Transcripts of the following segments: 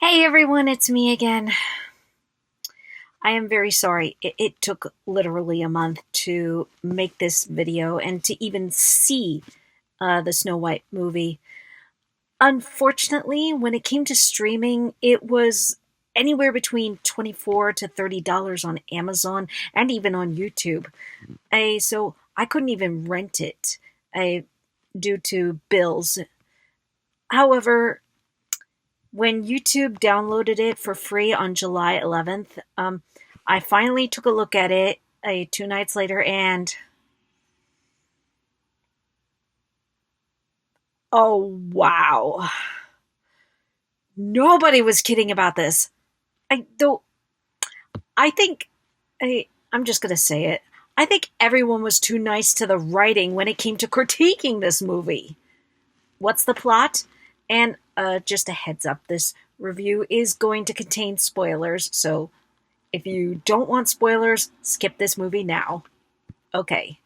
Hey everyone, it's me again. I am very sorry. It took literally a month to make this video and to even see the Snow White movie. Unfortunately, when it came to streaming, it was anywhere between $24 to $30 on Amazon and even on YouTube. So I couldn't even rent it due to bills. However, when YouTube downloaded it for free on July 11th, I finally took a look at it 2 nights later, and oh wow, nobody was kidding about this. I though I think I'm just gonna say it. I think everyone was too nice to the writing when it came to critiquing this movie. What's the plot? And just a heads up, this review is going to contain spoilers, so if you don't want spoilers, skip this movie now. Okay,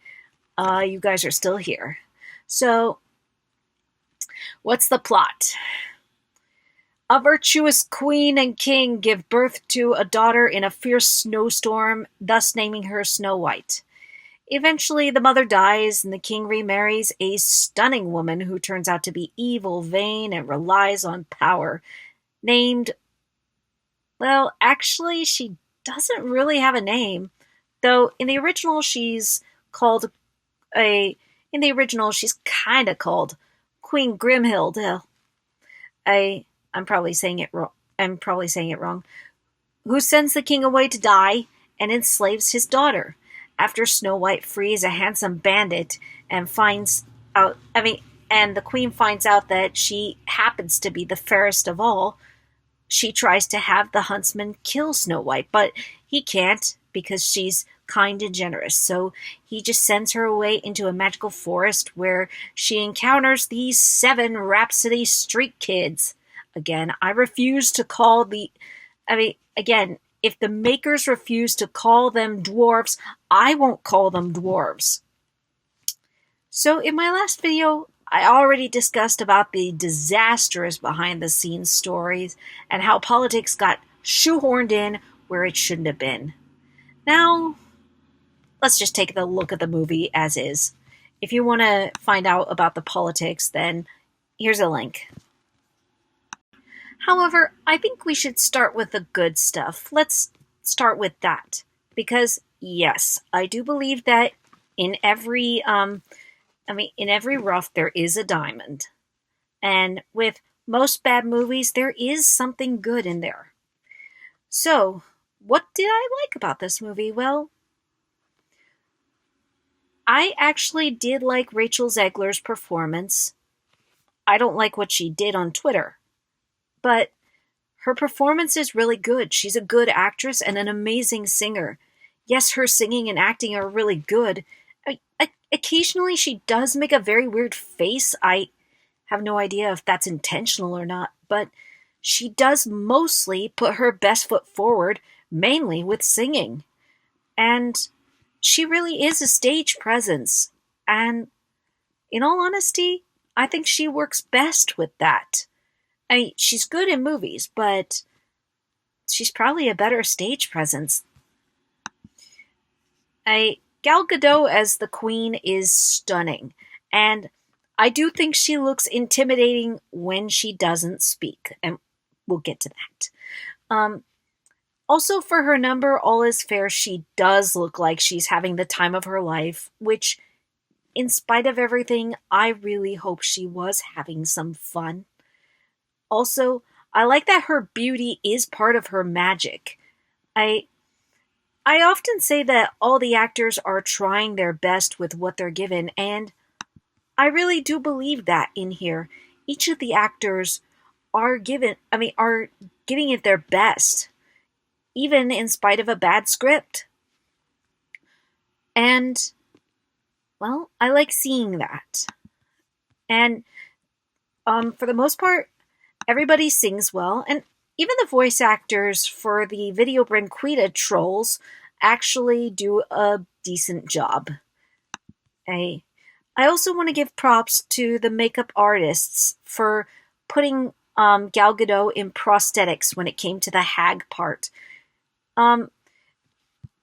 you guys are still here. So, what's the plot? A virtuous queen and king give birth to a daughter in a fierce snowstorm, thus naming her Snow White. Eventually, the mother dies, and the king remarries a stunning woman who turns out to be evil, vain, and relies on power. Named, well, actually, she doesn't really have a name, though in the original called a in the original she's kind of called Queen Grimhild. I I'm probably saying it wrong. I'm probably saying it wrong. Who sends the king away to die and enslaves his daughter. After Snow White frees a handsome bandit and finds out, and the queen finds out that she happens to be the fairest of all, she tries to have the huntsman kill Snow White, but he can't because she's kind and generous. So he just sends her away into a magical forest where she encounters these 7 Rhapsody street kids. Again, I refuse to call the. Again, if the makers refuse to call them dwarves, I won't call them dwarves. So in my last video, I already discussed about the disastrous behind-the-scenes stories and how politics got shoehorned in where it shouldn't have been. Now, let's just take a look at the movie as is. If you want to find out about the politics, then here's a link. However, I think we should start with the good stuff. Let's start with that. Because, yes, I do believe that in every in every rough there is a diamond. And with most bad movies, there is something good in there. So, what did I like about this movie? Well, I actually did like Rachel Zegler's performance. I don't like what she did on Twitter, but her performance is really good. She's a good actress and an amazing singer. Yes, her singing and acting are really good. Occasionally, she does make a very weird face. I have no idea if that's intentional or not, but she does mostly put her best foot forward, mainly with singing. And she really is a stage presence. And in all honesty, I think she works best with that. She's good in movies, but she's probably a better stage presence. Gal Gadot as the Queen is stunning, and I do think she looks intimidating when she doesn't speak, and we'll get to that. Also, for her number, All Is Fair, she does look like she's having the time of her life, which, in spite of everything, I really hope she was having some fun. Also, I like that her beauty is part of her magic. I I often say that all the actors are trying their best with what they're given, and I really do believe that in here. Each of the actors are giving it their best, even in spite of a bad script. And, well, I like seeing that. And, for the most part, everybody sings well, and even the voice actors for the Video Brinquita trolls actually do a decent job. I also want to give props to the makeup artists for putting Gal Gadot in prosthetics when it came to the hag part. Um,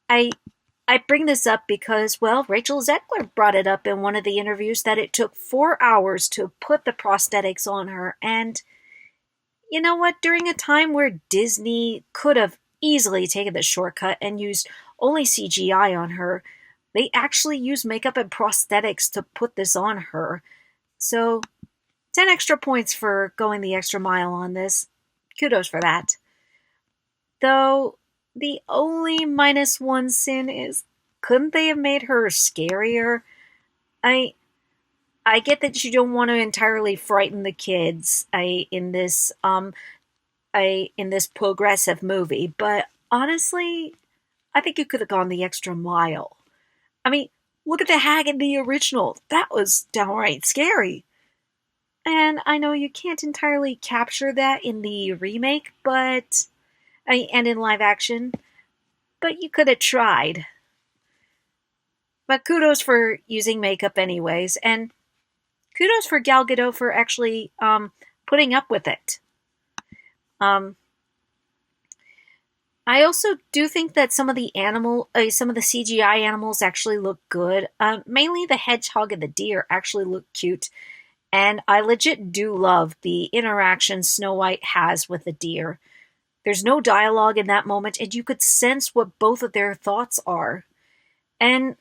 I I bring this up because, well, Rachel Zegler brought it up in one of the interviews that it took 4 hours to put the prosthetics on her. And you know what? During a time where Disney could have easily taken the shortcut and used only CGI on her, they actually used makeup and prosthetics to put this on her. So, 10 extra points for going the extra mile on this. Kudos for that. Though, the only -1 sin is, couldn't they have made her scarier? I I get that you don't want to entirely frighten the kids in this progressive movie, but honestly, I think you could have gone the extra mile. I mean, look at the hag in the original. That was downright scary. And I know you can't entirely capture that in the remake, and in live action, but you could have tried. But kudos for using makeup anyways, and kudos for Gal Gadot for actually putting up with it. Um, I also do think that some of the CGI animals actually look good. Mainly the hedgehog and the deer actually look cute, and I legit do love the interaction Snow White has with the deer. There's no dialogue in that moment, and you could sense what both of their thoughts are. And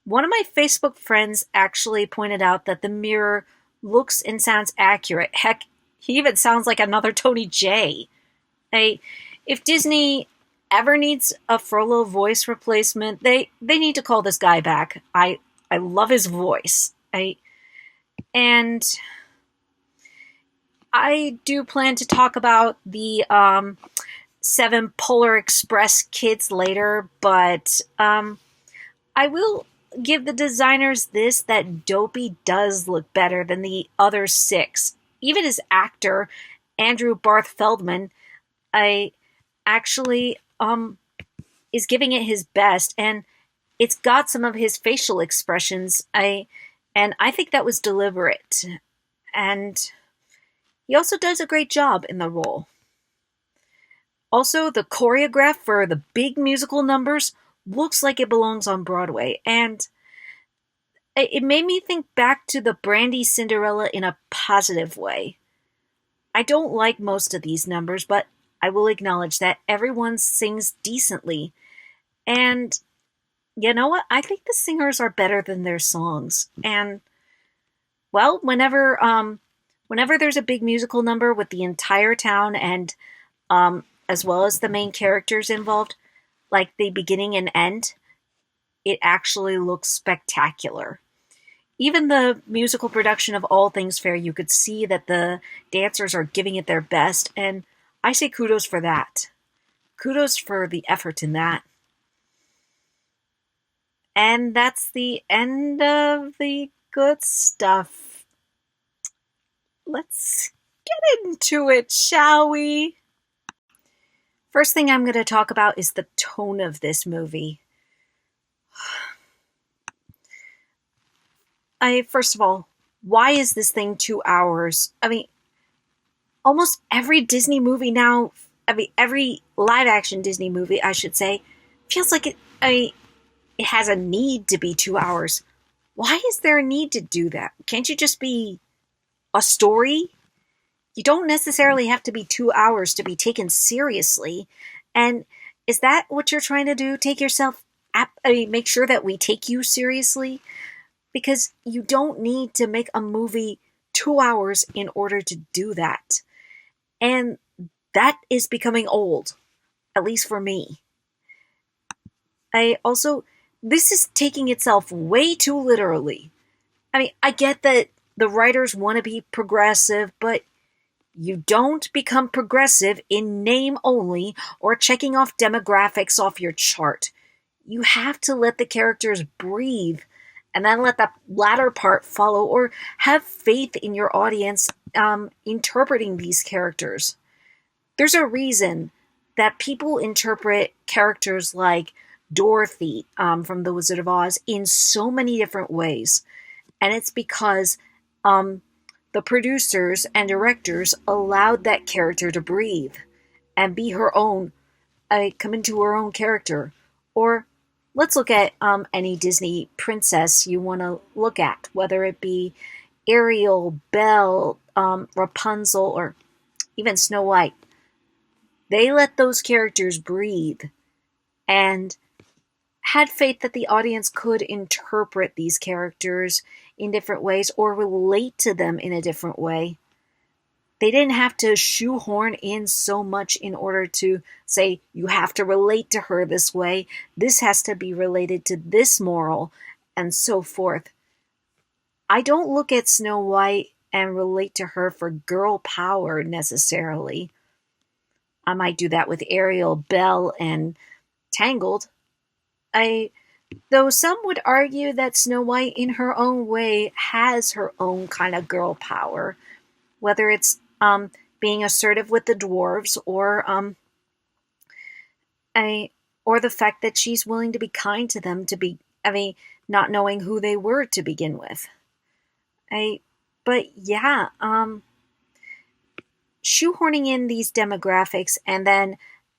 one of my Facebook friends actually pointed out that the mirror looks and sounds accurate. Heck, he even sounds like another Tony J. Hey, if Disney ever needs a Frollo voice replacement, they need to call this guy back. I love his voice. And I do plan to talk about the 7 Polar Express kids later, but I will give the designers this, that Dopey does look better than the other 6. Even his actor, Andrew Barth Feldman, I actually is giving it his best, and it's got some of his facial expressions. I think that was deliberate. And he also does a great job in the role. Also, the choreograph for the big musical numbers looks like it belongs on Broadway, and it made me think back to the Brandy Cinderella in a positive way. I don't like most of these numbers, but I will acknowledge that everyone sings decently. And you know what? I think the singers are better than their songs. And well, whenever there's a big musical number with the entire town and as well as the main characters involved, like the beginning and end, it actually looks spectacular. Even the musical production of All Things Fair, you could see that the dancers are giving it their best, and I say kudos for that. Kudos for the effort in that. And that's the end of the good stuff. Let's get into it, shall we? First thing I'm going to talk about is the tone of this movie. First of all, why is this thing 2 hours? I mean, almost every Disney movie now, every live action Disney movie, I should say, feels like it has a need to be 2 hours. Why is there a need to do that? Can't you just be a story? You don't necessarily have to be 2 hours to be taken seriously. And is that what you're trying to do? Make sure that we take you seriously? Because you don't need to make a movie 2 hours in order to do that. And that is becoming old, at least for me. This is taking itself way too literally. I mean, I get that the writers want to be progressive, but you don't become progressive in name only or checking off demographics off your chart. You have to let the characters breathe and then let the latter part follow, or have faith in your audience interpreting these characters. There's a reason that people interpret characters like Dorothy from The Wizard of Oz in so many different ways. And it's because the producers and directors allowed that character to breathe and be her own, come into her own character. Or let's look at any Disney princess you want to look at, whether it be Ariel, Belle, Rapunzel, or even Snow White. They let those characters breathe and had faith that the audience could interpret these characters in different ways or relate to them in a different way. They didn't have to shoehorn in so much in order to say, you have to relate to her this way, this has to be related to this moral, and so forth. I don't look at Snow White and relate to her for girl power necessarily. I might do that with Ariel, Belle, and Tangled. Though some would argue that Snow White in her own way has her own kind of girl power, whether it's being assertive with the dwarves or the fact that she's willing to be kind to them, not knowing who they were to begin with. But yeah, shoehorning in these demographics and then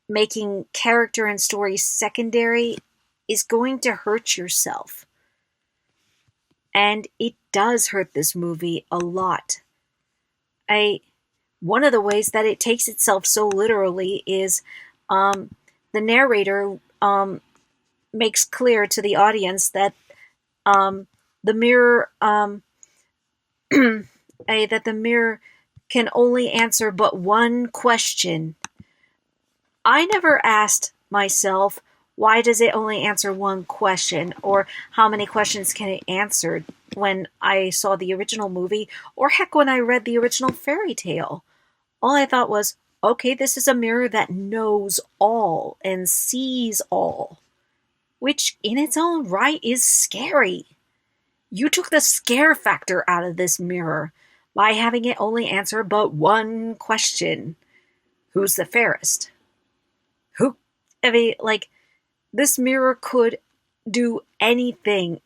making character and story secondary is going to hurt yourself. And it does hurt this movie a lot. One of the ways that it takes itself so literally is the narrator makes clear to the audience that the mirror that the mirror can only answer but one question. I never asked myself, why does it only answer one question, or how many questions can it answer when I saw the original movie, or heck, when I read the original fairy tale. All I thought was, okay, this is a mirror that knows all and sees all, which in its own right is scary. You took the scare factor out of this mirror by having it only answer but one question. Who's the fairest? This mirror could do anything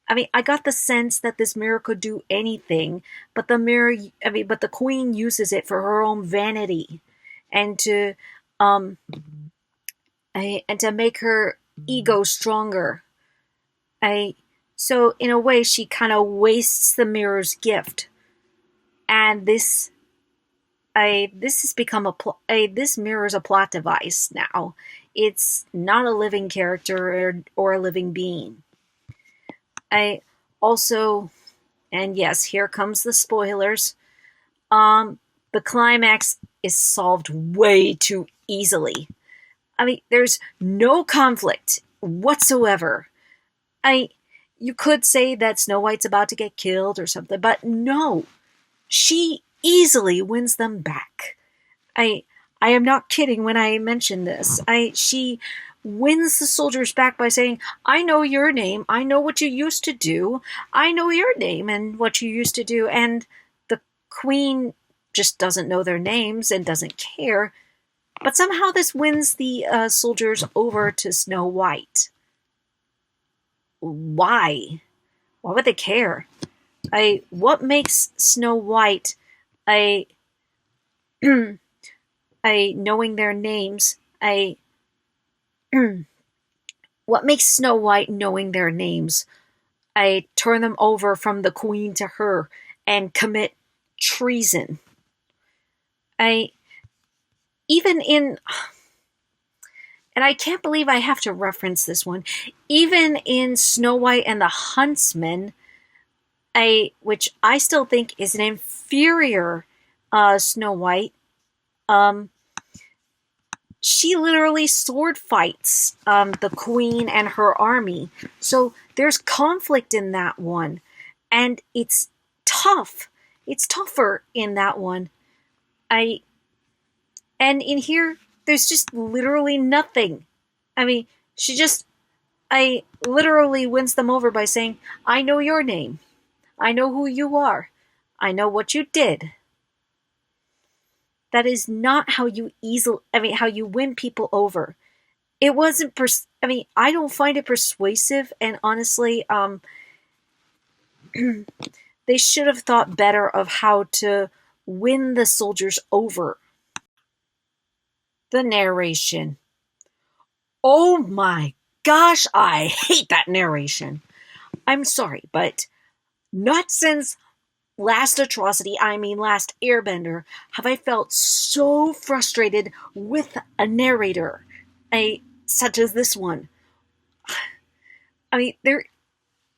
I got the sense that this mirror could do anything, but the queen uses it for her own vanity and to make her ego stronger. So in a way, she kind of wastes the mirror's gift, and this has become this mirror is a plot device now. It's not a living character or a living being. And yes, here comes the spoilers. The climax is solved way too easily. There's no conflict whatsoever. You could say that Snow White's about to get killed or something, but no. She easily wins them back. I am not kidding when I mention this. She wins the soldiers back by saying, I know your name, I know what you used to do, I know your name and what you used to do, and the queen just doesn't know their names and doesn't care. But somehow this wins the soldiers over to Snow White. Why? Why would they care? What makes Snow White knowing their names, what makes Snow White knowing their names, turn them over from the queen to her and commit treason? Even in, and I can't believe I have to reference this one, even in Snow White and the Huntsman, which I still think is an inferior Snow White, she literally sword fights the queen and her army. So there's conflict in that one. And it's tough. It's tougher in that one. And in here, there's just literally nothing. She just, literally wins them over by saying, I know your name. I know who you are. I know what you did. That is not how you how you win people over. It wasn't, I don't find it persuasive, and honestly, they should have thought better of how to win the soldiers over. The narration. Oh my gosh, I hate that narration. I'm sorry, but not since Last Atrocity, I mean Last Airbender, have I felt so frustrated with a narrator, such as this one. I mean,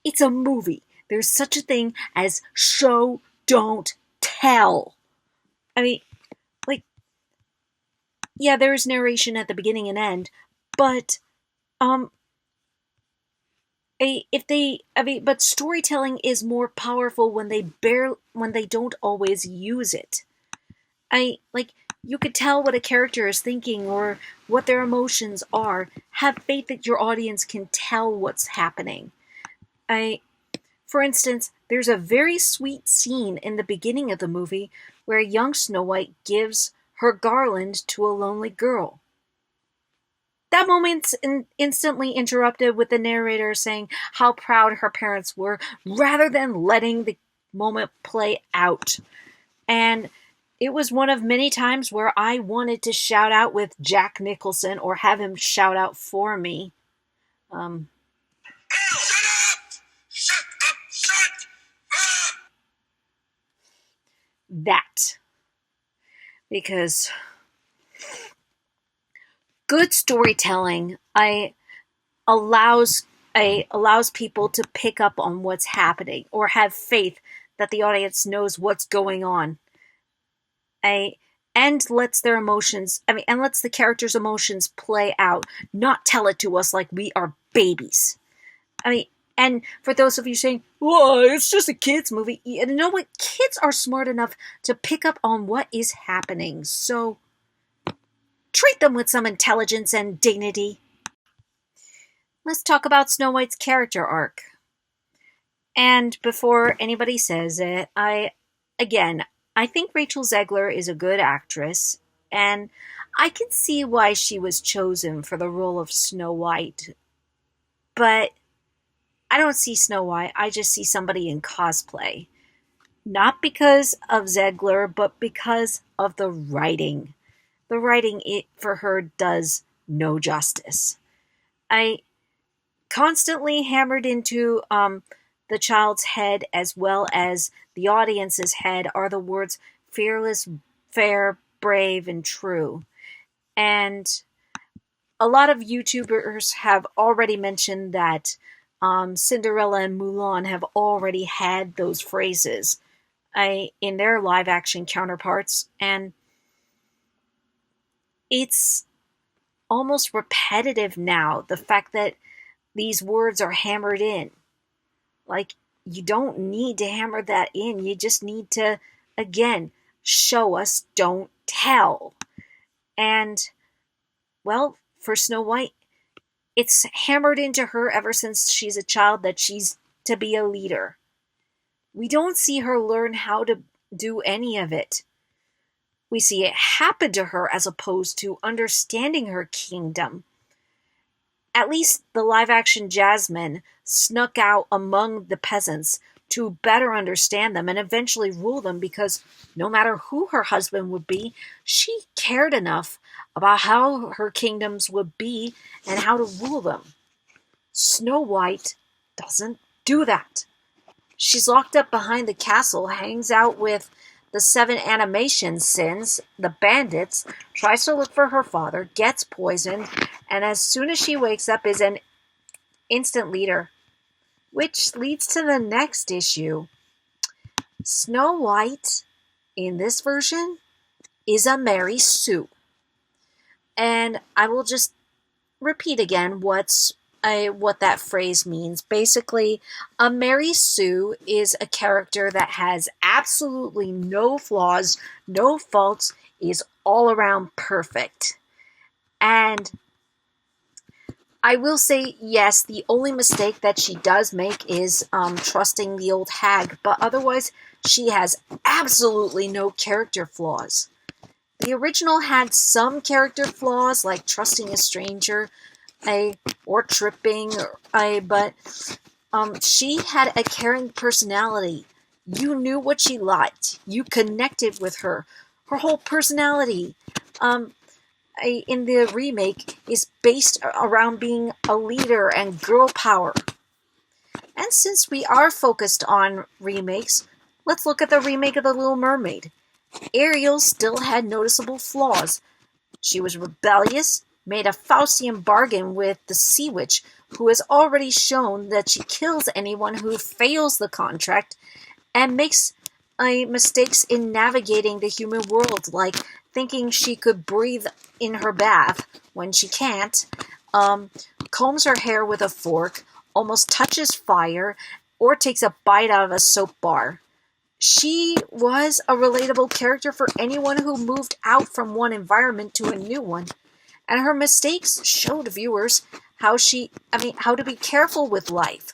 it's a movie. There's such a thing as show, don't tell. I mean, like, yeah, there's narration at the beginning and end, but but storytelling is more powerful when they don't always use it. You could tell what a character is thinking or what their emotions are. Have faith that your audience can tell what's happening. For instance, there's a very sweet scene in the beginning of the movie where young Snow White gives her garland to a lonely girl. That moment's instantly interrupted with the narrator saying how proud her parents were, rather than letting the moment play out. And it was one of many times where I wanted to shout out with Jack Nicholson or have him shout out for me. Shut up! Shut up! Shut up! That. Because good storytelling allows people to pick up on what's happening or have faith that the audience knows what's going on. And lets their emotions, and lets the characters' emotions play out, not tell it to us like we are babies. And for those of you saying, "Well, it's just a kids' movie," you know what? Kids are smart enough to pick up on what is happening, so treat them with some intelligence and dignity. Let's talk about Snow White's character arc. And before anybody says it, I think Rachel Zegler is a good actress, and I can see why she was chosen for the role of Snow White. But I don't see Snow White, I just see somebody in cosplay. Not because of Zegler, but because of the writing. The writing, it for her does no justice. I constantly hammered into the child's head as well as the audience's head are the words fearless, fair, brave, and true. And a lot of YouTubers have already mentioned that Cinderella and Mulan have already had those phrases in their live action counterparts, and it's almost repetitive now, the fact that these words are hammered in. Like, you don't need to hammer that in. You just need to, again, show us, don't tell. And, well, for Snow White, it's hammered into her ever since she's a child that she's to be a leader. We don't see her learn how to do any of it. We see it happen to her as opposed to understanding her kingdom. At least the live-action Jasmine snuck out among the peasants to better understand them and eventually rule them, because no matter who her husband would be, she cared enough about how her kingdoms would be and how to rule them. Snow White doesn't do that. She's locked up behind the castle, hangs out with the 7 animation sins, the bandits, tries to look for her father, gets poisoned, and as soon as she wakes up is an instant leader. Which leads to the next issue. Snow White, in this version, is a Mary Sue. And I will just repeat again what that phrase means. Basically, a Mary Sue is a character that has absolutely no flaws, no faults, is all around perfect. And I will say, yes, the only mistake that she does make is trusting the old hag, but otherwise she has absolutely no character flaws. The original had some character flaws, like trusting a stranger, or tripping, but she had a caring personality. You knew what she liked. You connected with her. Her whole personality in the remake is based around being a leader and girl power. And since we are focused on remakes, let's look at the remake of The Little Mermaid. Ariel still had noticeable flaws. She was rebellious, made a Faustian bargain with the Sea Witch, who has already shown that she kills anyone who fails the contract, and makes mistakes in navigating the human world, like thinking she could breathe in her bath when she can't, combs her hair with a fork, almost touches fire, or takes a bite out of a soap bar. She was a relatable character for anyone who moved out from one environment to a new one, and her mistakes showed viewers how to be careful with life.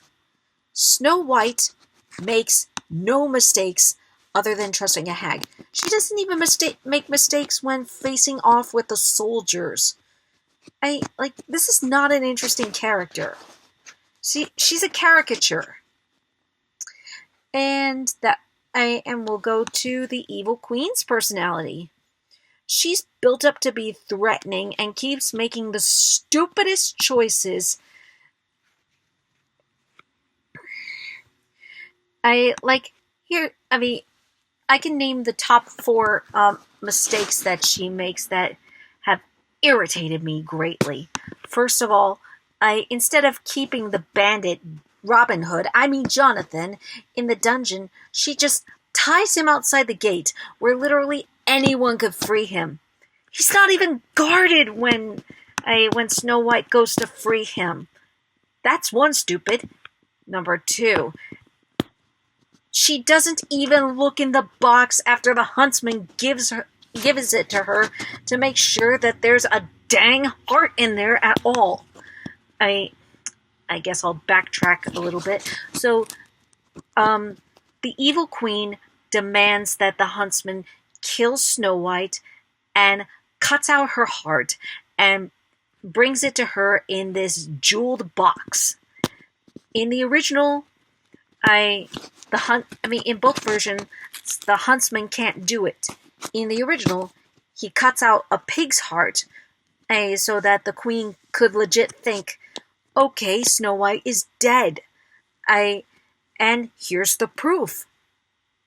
Snow White makes no mistakes other than trusting a hag. She doesn't even make mistakes when facing off with the soldiers. This is not an interesting character. She's a caricature. And we'll go to the evil queen's personality. She's built up to be threatening and keeps making the stupidest choices. I can name the top 4 mistakes that she makes that have irritated me greatly. First of all, instead of keeping the bandit Jonathan, in the dungeon, she just ties him outside the gate, where literally anyone could free him. He's not even guarded when Snow White goes to free him. That's one stupid. Number 2, she doesn't even look in the box after the huntsman gives it to her to make sure that there's a dang heart in there at all. I guess I'll backtrack a little bit. So, the evil queen demands that the huntsman kills Snow White and cuts out her heart and brings it to her in this jeweled box. In the original, in both versions, the huntsman can't do it. In the original, he cuts out a pig's heart, so that the queen could legit think, okay, Snow White is dead. And here's the proof.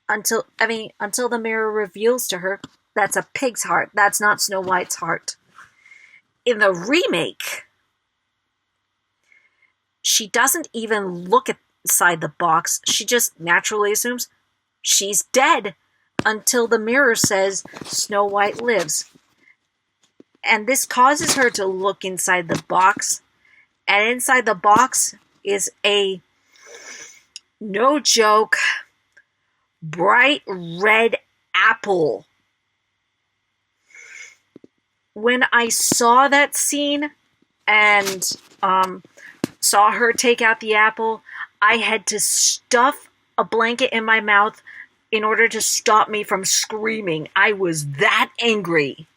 Until the mirror reveals to her that's a pig's heart. That's not Snow White's heart. In the remake, she doesn't even look inside the box. She just naturally assumes she's dead until the mirror says Snow White lives. And this causes her to look inside the box. And inside the box is a, no joke, bright red apple. When I saw that scene and saw her take out the apple, I had to stuff a blanket in my mouth in order to stop me from screaming. I was that angry.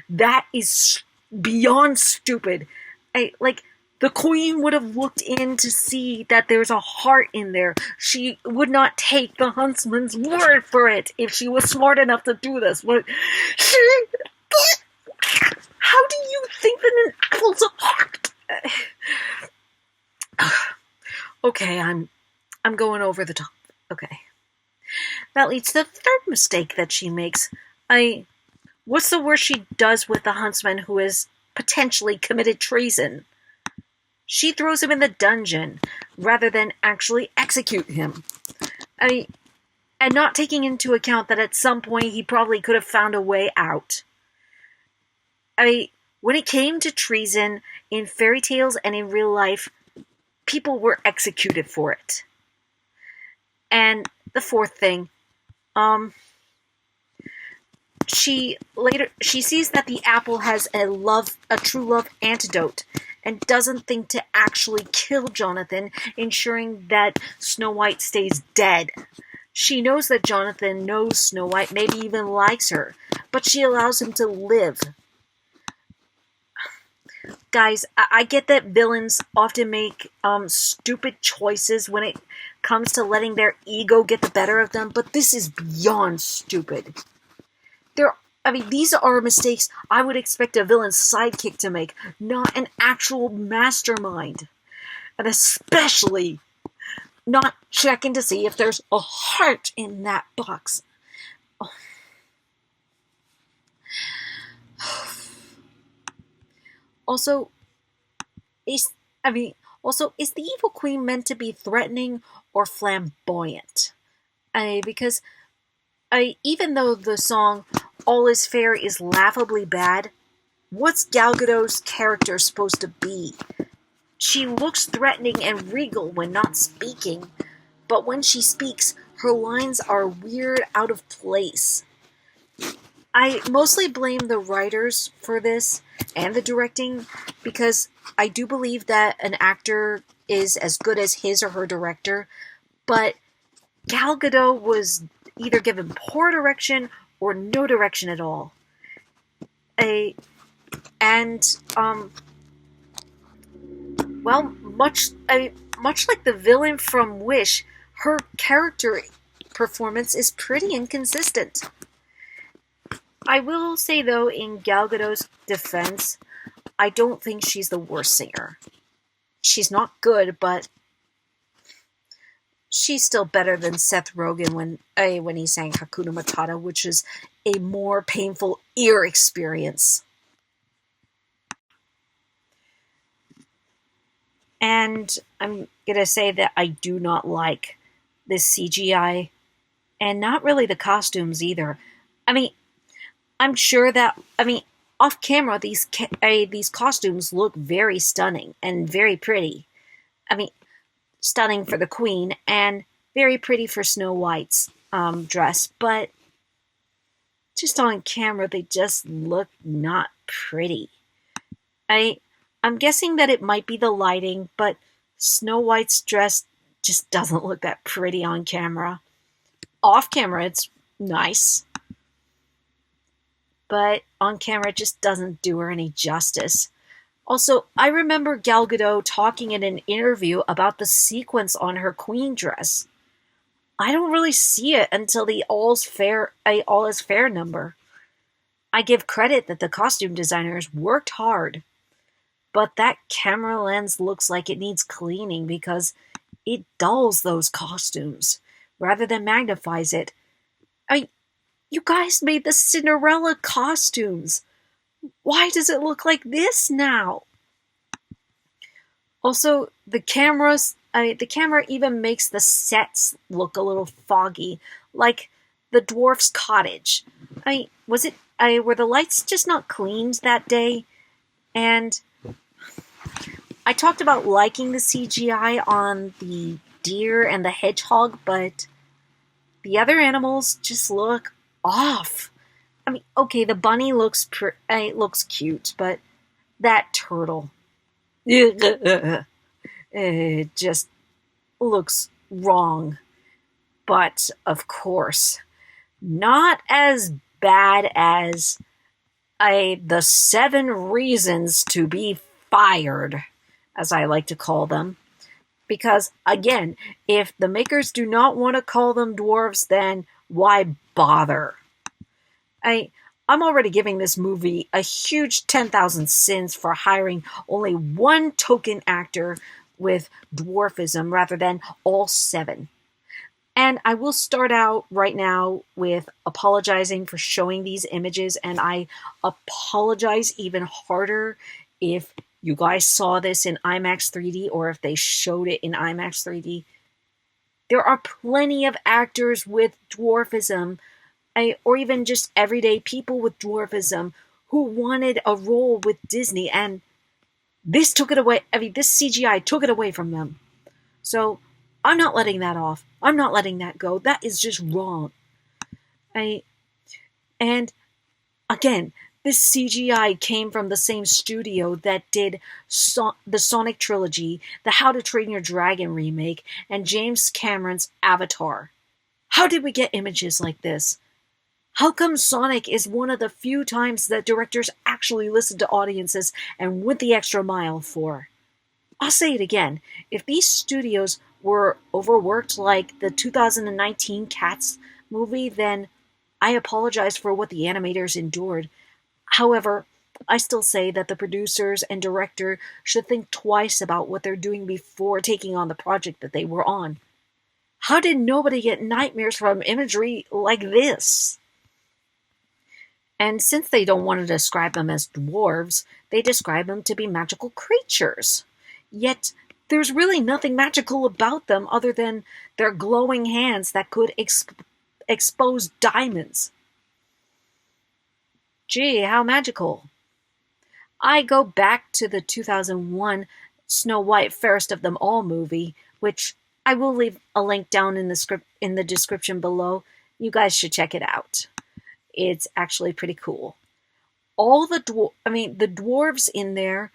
That is beyond stupid. The queen would have looked in to see that there's a heart in there. She would not take the huntsman's word for it if she was smart enough to do this. But how do you think that an apple's a heart? Okay, I'm going over the top. Okay. That leads to the third mistake that she makes. What's the worst she does with the huntsman who has potentially committed treason? She throws him in the dungeon rather than actually execute him. And not taking into account that at some point he probably could have found a way out. When it came to treason in fairy tales and in real life, people were executed for it. And the fourth thing, she sees that the apple has a true love antidote, and doesn't think to actually kill Jonathan, ensuring that Snow White stays dead. She knows that Jonathan knows Snow White, maybe even likes her, but she allows him to live. Guys, I get that villains often make stupid choices when it comes to letting their ego get the better of them, but this is beyond stupid. These are mistakes I would expect a villain's sidekick to make, not an actual mastermind. And especially not checking to see if there's a heart in that box. Oh. Also, is the evil queen meant to be threatening or flamboyant? Because even though the song "All Is Fair" is laughably bad, what's Gal Gadot's character supposed to be? She looks threatening and regal when not speaking, but when she speaks, her lines are weird, out of place. I mostly blame the writers for this and the directing, because I do believe that an actor is as good as his or her director, but Gal Gadot was either given poor direction or no direction at all. Much like the villain from Wish, her character performance is pretty inconsistent. I will say, though, in Gal Gadot's defense, I don't think she's the worst singer. She's not good, but she's still better than Seth Rogen when he sang Hakuna Matata, which is a more painful ear experience. And I'm going to say that I do not like this CGI, and not really the costumes either. I'm sure that, off camera, these costumes look very stunning and very pretty. Stunning for the Queen and very pretty for Snow White's dress, but just on camera, they just look not pretty. I'm guessing that it might be the lighting, but Snow White's dress just doesn't look that pretty on camera. Off camera, it's nice, but on camera, it just doesn't do her any justice. Also, I remember Gal Gadot talking in an interview about the sequins on her queen dress. I don't really see it until the All Is Fair number. I give credit that the costume designers worked hard, but that camera lens looks like it needs cleaning because it dulls those costumes rather than magnifies it. You guys made the Cinderella costumes. Why does it look like this now? Also, the camera even makes the sets look a little foggy, like the dwarf's cottage. Were the lights just not cleaned that day? And I talked about liking the CGI on the deer and the hedgehog, but the other animals just look off. Okay, the bunny looks cute, but that turtle, it just looks wrong. But of course, not as bad as the 7 reasons to be fired, as I like to call them. Because, again, if the makers do not want to call them dwarves, then why bother? I'm already giving this movie a huge 10,000 sins for hiring only one token actor with dwarfism rather than all 7. And I will start out right now with apologizing for showing these images, and I apologize even harder if you guys saw this in IMAX 3D or if they showed it in IMAX 3D. There are plenty of actors with dwarfism, or even just everyday people with dwarfism, who wanted a role with Disney, and this took it away. This CGI took it away from them. So I'm not letting that off. I'm not letting that go. That is just wrong. And again, this CGI came from the same studio that did the Sonic trilogy, the How to Train Your Dragon remake, and James Cameron's Avatar. How did we get images like this? How come Sonic is one of the few times that directors actually listen to audiences and went the extra mile for? I'll say it again. If these studios were overworked like the 2019 Cats movie, then I apologize for what the animators endured. However, I still say that the producers and director should think twice about what they're doing before taking on the project that they were on. How did nobody get nightmares from imagery like this? And since they don't want to describe them as dwarves, they describe them to be magical creatures. Yet, there's really nothing magical about them other than their glowing hands that could expose diamonds. Gee, how magical. I go back to the 2001 Snow White Fairest of Them All movie, which I will leave a link down in the description below. You guys should check it out. It's actually pretty cool. All the the dwarves in there,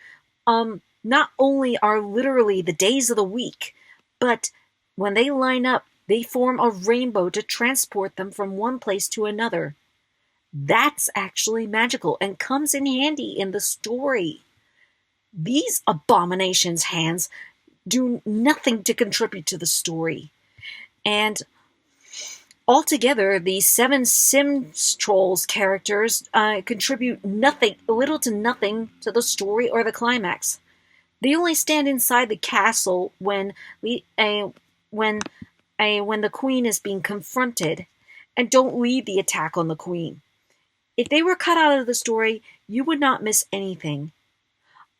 not only are literally the days of the week, but when they line up, they form a rainbow to transport them from one place to another. That's actually magical and comes in handy in the story. These abominations' hands do nothing to contribute to the story. And altogether, the seven Sims Trolls characters contribute little to nothing to the story or the climax. They only stand inside the castle when when the queen is being confronted, and don't lead the attack on the queen. If they were cut out of the story, you would not miss anything.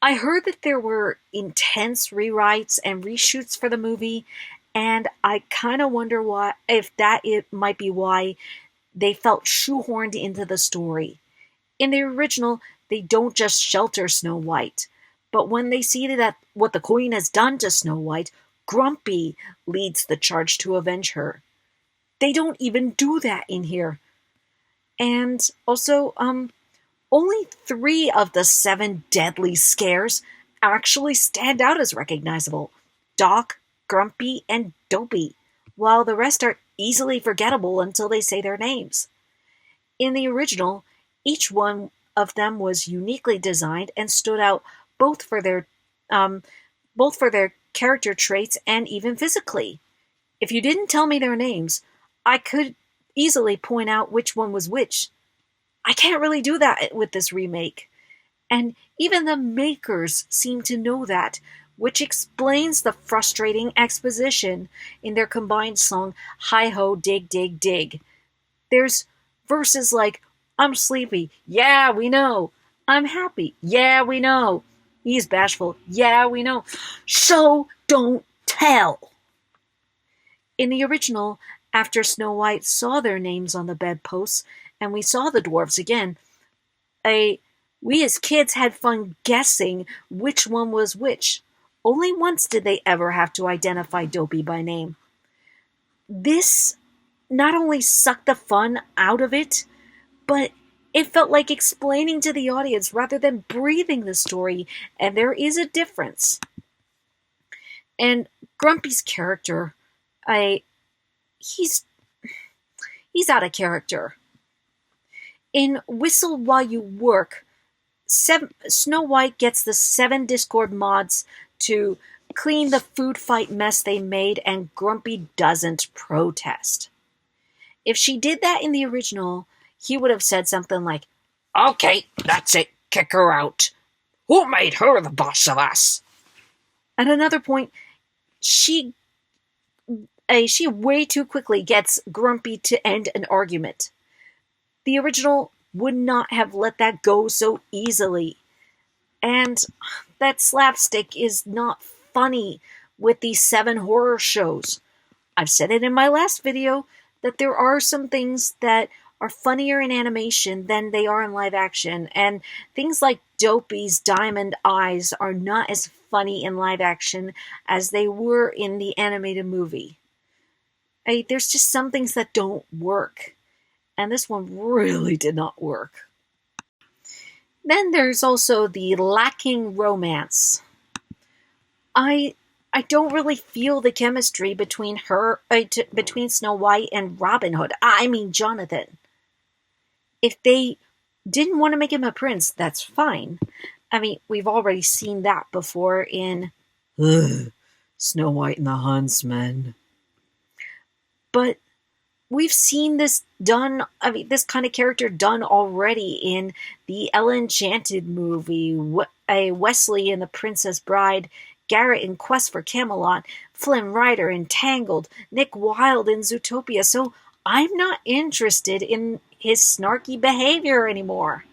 I heard that there were intense rewrites and reshoots for the movie, and I kind of wonder if it might be why they felt shoehorned into the story. In the original, they don't just shelter Snow White, but when they see that what the queen has done to Snow White, Grumpy leads the charge to avenge her. They don't even do that in here. And also, only 3 of the 7 deadly scares actually stand out as recognizable: Doc, Grumpy, and Dopey, while the rest are easily forgettable until they say their names. In the original, each one of them was uniquely designed and stood out both for their character traits and even physically. If you didn't tell me their names, I could easily point out which one was which. I can't really do that with this remake. And even the makers seem to know that, which explains the frustrating exposition in their combined song, Hi Ho Dig Dig Dig. There's verses like, I'm sleepy, yeah, we know. I'm happy, yeah, we know. He's bashful, yeah, we know. So don't tell. In the original, after Snow White saw their names on the bedposts, and we saw the dwarves again, we as kids had fun guessing which one was which. Only once did they ever have to identify Dopey by name. This not only sucked the fun out of it, but it felt like explaining to the audience rather than breathing the story, and there is a difference. And Grumpy's character, he's out of character. In Whistle While You Work, Snow White gets the 7 Discord mods to clean the food fight mess they made, and Grumpy doesn't protest. If she did that in the original, he would have said something like, "Okay, that's it, kick her out. Who made her the boss of us?" At another point, she way too quickly gets Grumpy to end an argument. The original would not have let that go so easily. And that slapstick is not funny with these 7 horror shows. I've said it in my last video that there are some things that are funnier in animation than they are in live action, and things like Dopey's diamond eyes are not as funny in live action as they were in the animated movie. There's just some things that don't work, and this one really did not work. Then there's also the lacking romance. I don't really feel the chemistry between between Snow White and Robin Hood. I mean Jonathan. If they didn't want to make him a prince, that's fine. I mean, we've already seen that before in Snow White and the Huntsman. But we've seen this done, I mean, this kind of character done already in the Ella Enchanted movie, Wesley in The Princess Bride, Garrett in Quest for Camelot, Flynn Rider in Tangled, Nick Wilde in Zootopia, so I'm not interested in his snarky behavior anymore.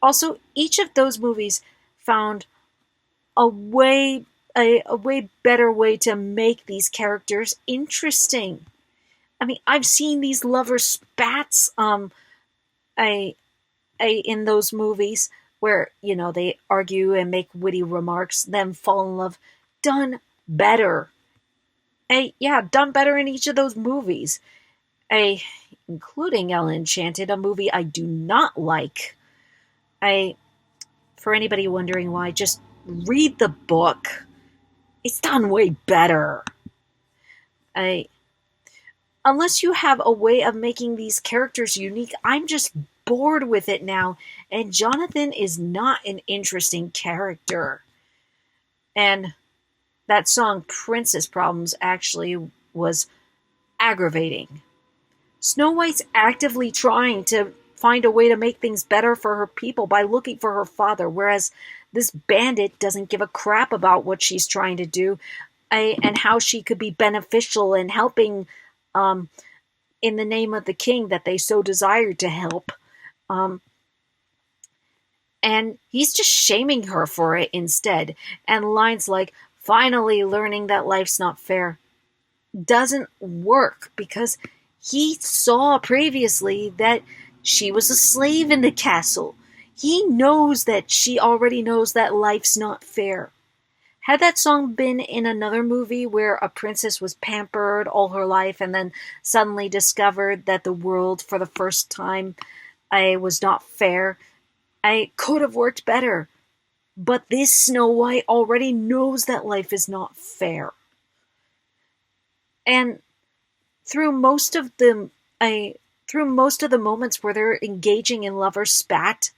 Also, each of those movies found a way a way better way to make these characters interesting. I mean, I've seen these lover spats I, in those movies where, they argue and make witty remarks, then fall in love. Done better. Yeah, done better in each of those movies. Including Ella Enchanted, a movie I do not like. For anybody wondering why, just read the book. It's done way better. I Unless you have a way of making these characters unique, I'm just bored with it now. And Jonathan is not an interesting character. And that song, Princess Problems, actually was aggravating. Snow White's actively trying to find a way to make things better for her people by looking for her father, whereas this bandit doesn't give a crap about what she's trying to do and how she could be beneficial in helping in the name of the king that they so desired to help. And he's just shaming her for it instead. And lines like, finally learning that life's not fair, doesn't work because he saw previously that she was a slave in the castle. He knows that she already knows that life's not fair. Had that song been in another movie where a princess was pampered all her life and then suddenly discovered that the world for the first time was not fair, I could have worked better. But this Snow White already knows that life is not fair. And through most of the moments where they're engaging in lover spat,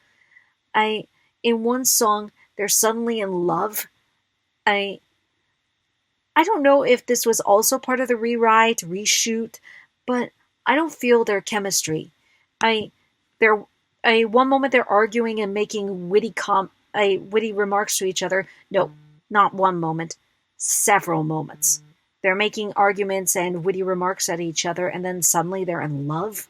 in one song they're suddenly in love. I don't know if this was also part of the rewrite, reshoot, but I don't feel their chemistry. They're one moment they're arguing and making witty remarks to each other. No, not one moment, several moments. They're making arguments and witty remarks at each other, and then suddenly they're in love.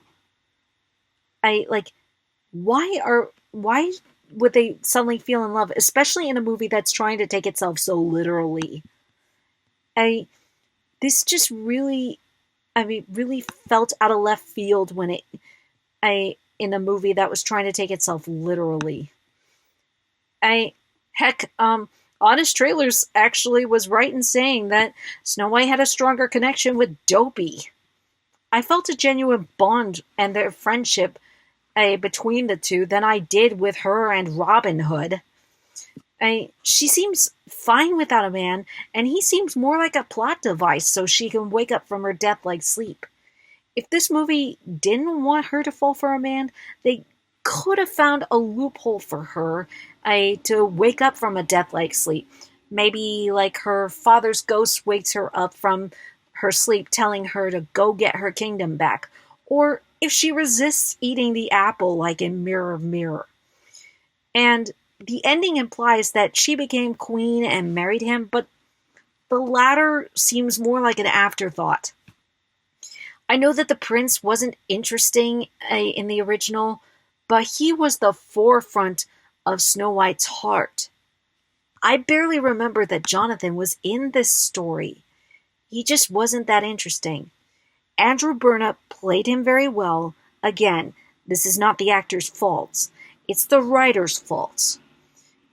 Why would they suddenly feel in love, especially in a movie that's trying to take itself so literally? This just really, really felt out of left field when in a movie that was trying to take itself literally. Honest Trailers actually was right in saying that Snow White had a stronger connection with Dopey. I felt a genuine bond and their friendship between the two than I did with her and Robin Hood. She seems fine without a man, and he seems more like a plot device so she can wake up from her death-like sleep. If this movie didn't want her to fall for a man, they could have found a loophole for her to wake up from a death-like sleep. Maybe like her father's ghost wakes her up from her sleep telling her to go get her kingdom back. Or if she resists eating the apple like in Mirror Mirror. And the ending implies that she became queen and married him, but the latter seems more like an afterthought. I know that the prince wasn't interesting in the original, but he was the forefront of Snow White's heart. I barely remember that Jonathan was in this story. He just wasn't that interesting. Andrew Burnett played him very well. Again, this is not the actor's faults. It's the writer's faults.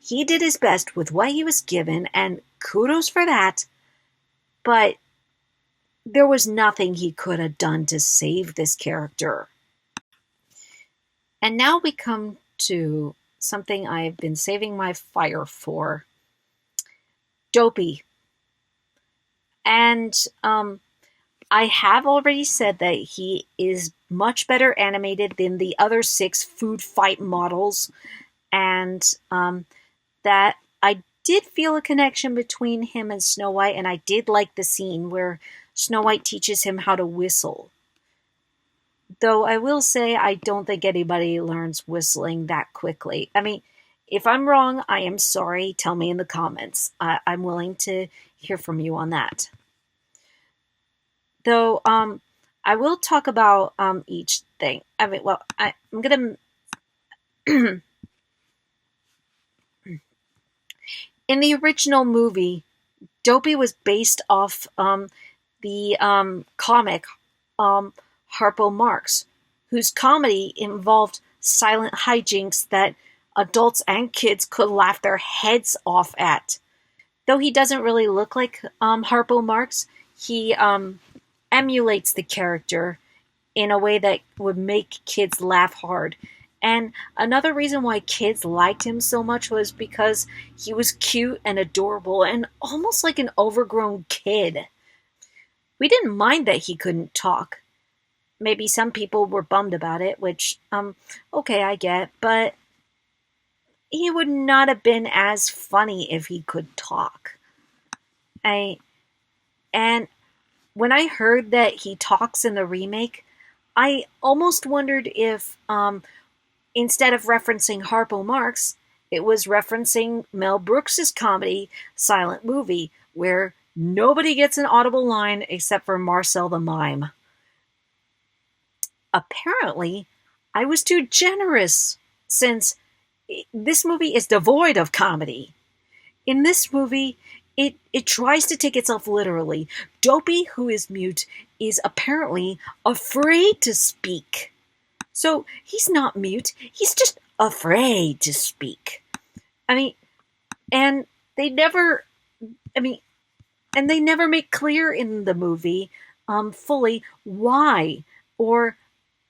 He did his best with what he was given, and kudos for that. But there was nothing he could have done to save this character. And now we come to something I've been saving my fire for. Dopey. And I have already said that he is much better animated than the other 6 food fight models, and that I did feel a connection between him and Snow White, and I did like the scene where Snow White teaches him how to whistle. Though I will say I don't think anybody learns whistling that quickly. I mean, if I'm wrong, I am sorry. Tell me in the comments. I'm willing to hear from you on that. Though, I will talk about each thing. I mean, well, I'm gonna. In the original movie, Dopey was based off the comic Harpo Marx, whose comedy involved silent hijinks that adults and kids could laugh their heads off at. Though he doesn't really look like Harpo Marx, he emulates the character in a way that would make kids laugh hard. And another reason why kids liked him so much was because he was cute and adorable and almost like an overgrown kid. We didn't mind that he couldn't talk. Maybe some people were bummed about it, which, okay, I get, but he would not have been as funny if he could talk. And when I heard that he talks in the remake, I almost wondered if, instead of referencing Harpo Marx, it was referencing Mel Brooks's comedy Silent Movie, where nobody gets an audible line except for Marcel the Mime. Apparently, I was too generous, since this movie is devoid of comedy. In this movie, it tries to take itself literally. Dopey, who is mute, is apparently afraid to speak. So he's not mute, he's just afraid to speak. I mean, and they never, I mean, and they never make clear in the movie fully why or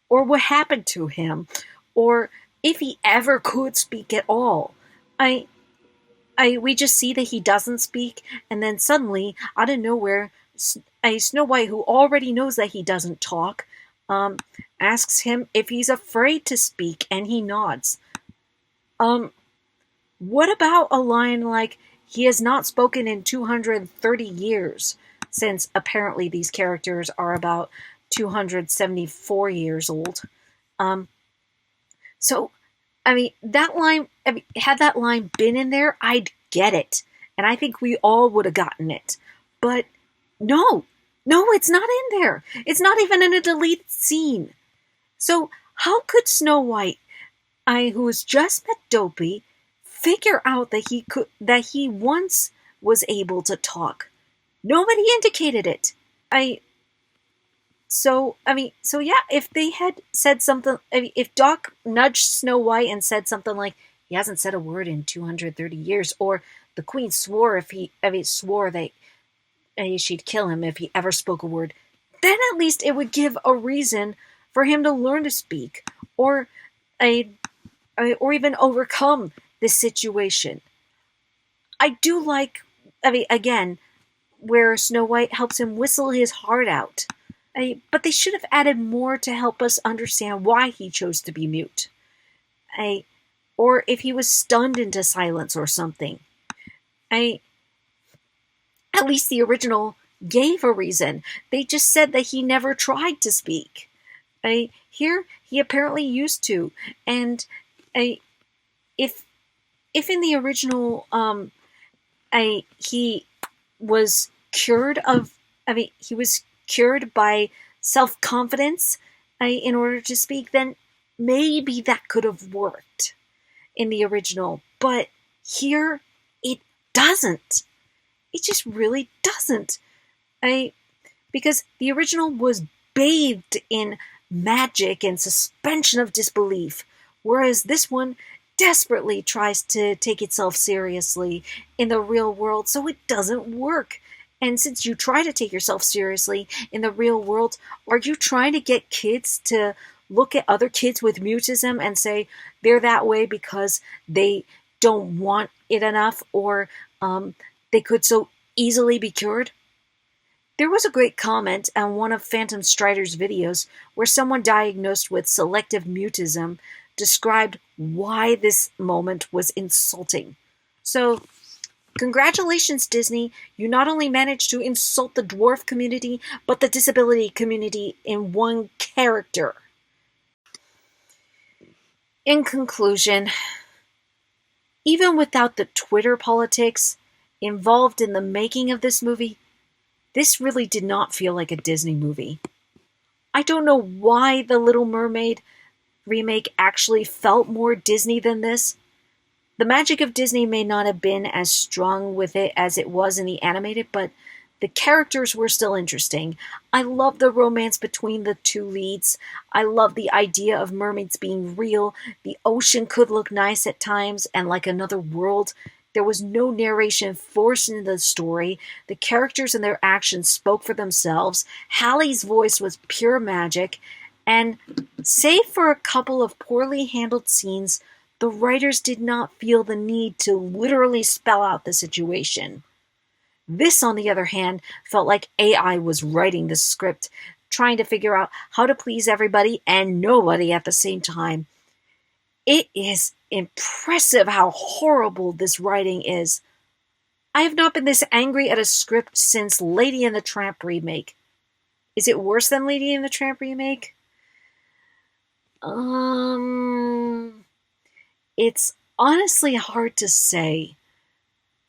what happened to him, or if he ever could speak at all. We just see that he doesn't speak, and then suddenly, out of nowhere, Snow White, who already knows that he doesn't talk, asks him if he's afraid to speak, and he nods. What about a line like, he has not spoken in 230 years, since apparently these characters are about 274 years old. So, I mean, that line, had that line been in there, I'd get it. And I think we all would have gotten it. But no, it's not in there. It's not even in a deleted scene. So how could Snow White, who has just met Dopey, figure out that he once was able to talk? Nobody indicated it. So yeah, if they had said something, if Doc nudged Snow White and said something like, he hasn't said a word in 230 years, or the Queen swore swore that she'd kill him if he ever spoke a word, then at least it would give a reason for him to learn to speak, or even overcome this situation. I do like, again, where Snow White helps him whistle his heart out. But they should have added more to help us understand why he chose to be mute. Or if he was stunned into silence or something. At least the original gave a reason. They just said that he never tried to speak. Here, he apparently used to. And if in the original, he was cured of, he was cured by self-confidence in order to speak, then maybe that could have worked in the original. But here, it doesn't. It just really doesn't. Because the original was bathed in magic and suspension of disbelief, whereas this one desperately tries to take itself seriously in the real world, so it doesn't work. And since you try to take yourself seriously in the real world, are you trying to get kids to look at other kids with mutism and say they're that way because they don't want it enough, or they could so easily be cured? There was a great comment on one of Phantom Strider's videos where someone diagnosed with selective mutism described why this moment was insulting. So, Congratulations, Disney. You not only managed to insult the dwarf community, but the disability community in one character. In conclusion, even without the Twitter politics involved in the making of this movie, this really did not feel like a Disney movie. I don't know why The Little Mermaid remake actually felt more Disney than this. The magic of Disney may not have been as strong with it as it was in the animated, but the characters were still interesting. I love the romance between the two leads. I love the idea of mermaids being real. The ocean could look nice at times and like another world. There was no narration forced into the story. The characters and their actions spoke for themselves. Hallie's voice was pure magic. And save for a couple of poorly handled scenes, the writers did not feel the need to literally spell out the situation. This, on the other hand, felt like AI was writing the script, trying to figure out how to please everybody and nobody at the same time. It is impressive how horrible this writing is. I have not been this angry at a script since Lady and the Tramp remake. Is it worse than Lady and the Tramp remake? It's honestly hard to say.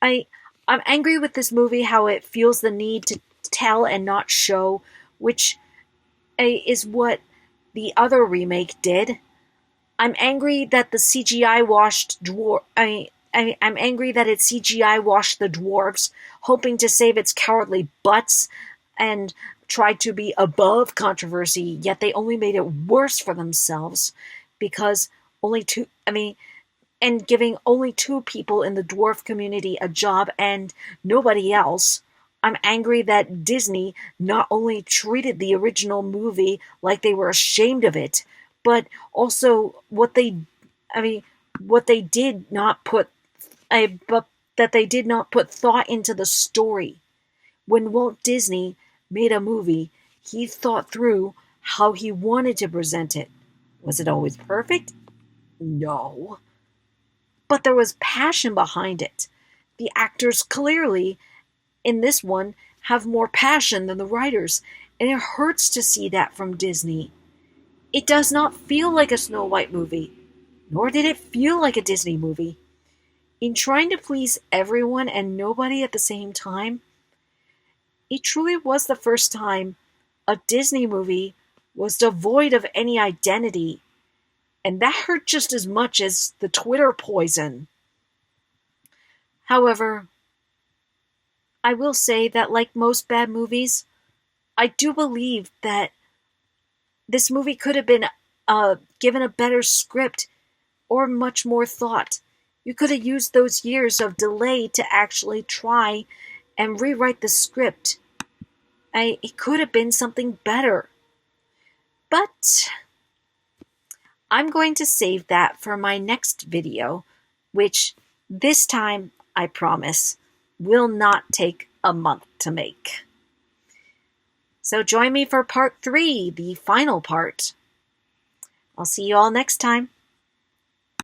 I'm angry with this movie how it feels the need to tell and not show, which is what the other remake did. I'm angry that the CGI washed I'm angry that it CGI washed the dwarves, hoping to save its cowardly butts, and tried to be above controversy, yet they only made it worse for themselves because and giving only 2 people in the dwarf community a job and nobody else. I'm angry that Disney not only treated the original movie like they were ashamed of it, but also what they did not put but that they did not put thought into the story. When Walt Disney made a movie, he thought through how he wanted to present it. Was it always perfect? No. But there was passion behind it. The actors clearly, in this one, have more passion than the writers, and it hurts to see that from Disney. It does not feel like a Snow White movie, nor did it feel like a Disney movie. In trying to please everyone and nobody at the same time, it truly was the first time a Disney movie was devoid of any identity, and that hurt just as much as the Twitter poison. However, I will say that, like most bad movies, I do believe that this movie could have been given a better script or much more thought. You could have used those years of delay to actually try and rewrite the script. It could have been something better. But I'm going to save that for my next video, which this time, I promise, will not take a month to make. So join me for part 3, the final part. I'll see you all next time.